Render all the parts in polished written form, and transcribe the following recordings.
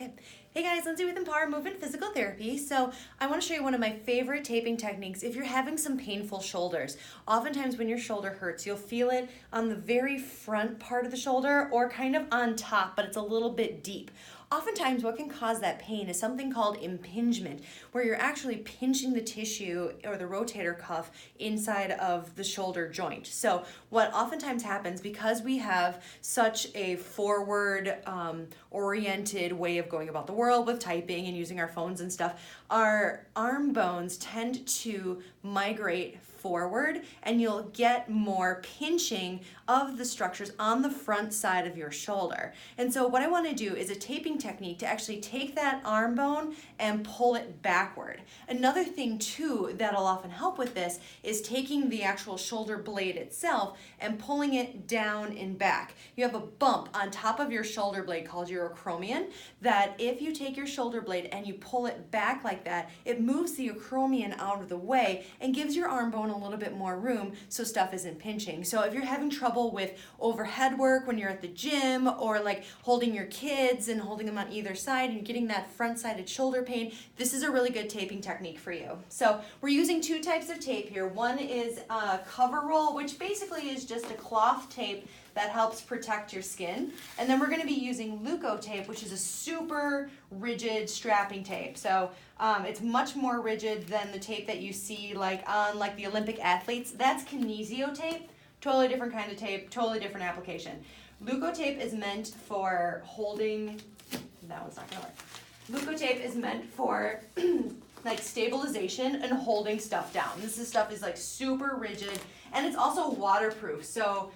Okay. Hey guys, Lindsay with Empower Movement Physical Therapy. So I want to show you one of my favorite taping techniques if you're having some painful shoulders. Oftentimes when your shoulder hurts, you'll feel it on the very front part of the shoulder or kind of on top, but it's a little bit deep. Oftentimes what can cause that pain is something called impingement, where you're actually pinching the tissue or the rotator cuff inside of the shoulder joint. So what oftentimes happens, because we have such a forward oriented way of going about the world with typing and using our phones and stuff, our arm bones tend to migrate forward and you'll get more pinching of the structures on the front side of your shoulder. And so what I want to do is a taping technique to actually take that arm bone and pull it backward. Another thing too that'll often help with this is taking the actual shoulder blade itself and pulling it down and back. You have a bump on top of your shoulder blade called your acromion that if you take your shoulder blade and you pull it back like that, it moves the acromion out of the way and gives your arm bone a little bit more room so stuff isn't pinching. So if you're having trouble with overhead work when you're at the gym, or like holding your kids and holding them on either side and you're getting that front-sided shoulder pain, this is a really good taping technique for you. So we're using two types of tape here. One is a cover roll, which basically is just a cloth tape that helps protect your skin. And then we're gonna be using Leukotape, which is a super rigid strapping tape. So it's much more rigid than the tape that you see like on like the Olympic athletes. That's kinesio tape, totally different kind of tape, totally different application. Leukotape is meant for holding, that one's not gonna work. Leukotape is meant for like stabilization and holding stuff down. This stuff is like super rigid and it's also waterproof. So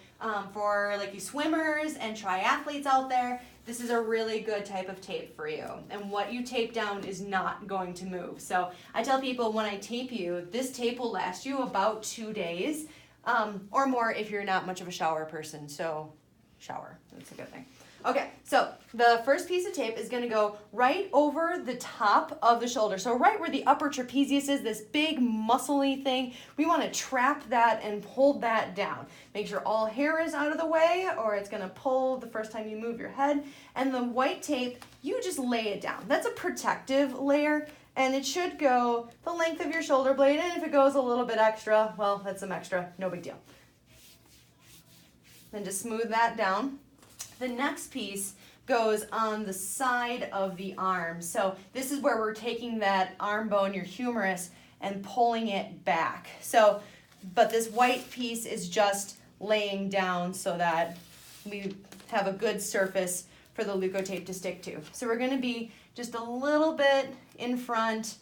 for like you swimmers and triathletes out there, this is a really good type of tape for you. And what you tape down is not going to move. So I tell people when I tape you, this tape will last you about 2 days or more if you're not much of a shower person. So shower, that's a good thing. Okay, so the first piece of tape is gonna go right over the top of the shoulder. So right where the upper trapezius is, this big muscly thing, we wanna trap that and hold that down. Make sure all hair is out of the way or it's gonna pull the first time you move your head. And the white tape, you just lay it down. That's a protective layer and it should go the length of your shoulder blade, and if it goes a little bit extra, well, that's some extra, no big deal. Then just smooth that down. The next piece goes on the side of the arm. So this is where we're taking that arm bone, your humerus, and pulling it back. So, but this white piece is just laying down so that we have a good surface for the Leukotape to stick to. So we're gonna be just a little bit in front.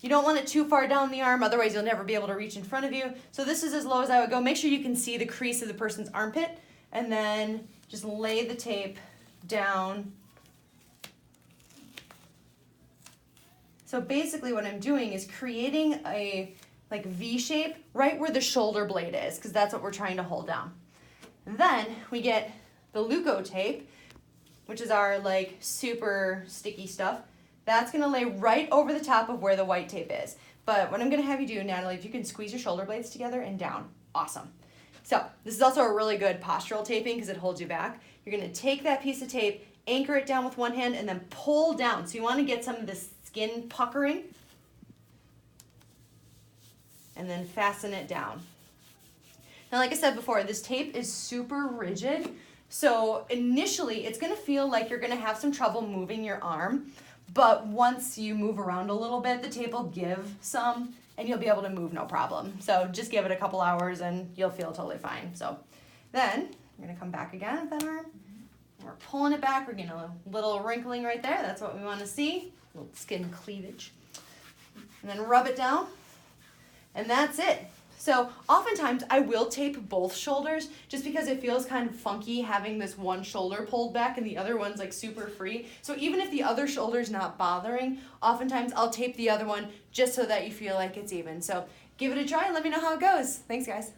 You don't want it too far down the arm, otherwise you'll never be able to reach in front of you. So this is as low as I would go. Make sure you can see the crease of the person's armpit, and then just lay the tape down. So basically what I'm doing is creating a like V shape right where the shoulder blade is, because that's what we're trying to hold down. And then we get the Leukotape, which is our like super sticky stuff. That's gonna lay right over the top of where the white tape is. But what I'm gonna have you do, Natalie, if you can squeeze your shoulder blades together and down, awesome. So this is also a really good postural taping because it holds you back. You're gonna take that piece of tape, anchor it down with one hand, and then pull down. So you wanna get some of the skin puckering, and then fasten it down. Now, like I said before, this tape is super rigid. So initially, it's gonna feel like you're gonna have some trouble moving your arm, but once you move around a little bit, the tape will give some, and you'll be able to move no problem. So just give it a couple hours and you'll feel totally fine. So then we're gonna come back again with that arm. We're pulling it back, we're getting a little wrinkling right there. That's what we wanna see, a little skin cleavage. And then rub it down, and that's it. So oftentimes I will tape both shoulders just because it feels kind of funky having this one shoulder pulled back and the other one's like super free. So even if the other shoulder's not bothering, oftentimes I'll tape the other one just so that you feel like it's even. So give it a try and let me know how it goes. Thanks, guys.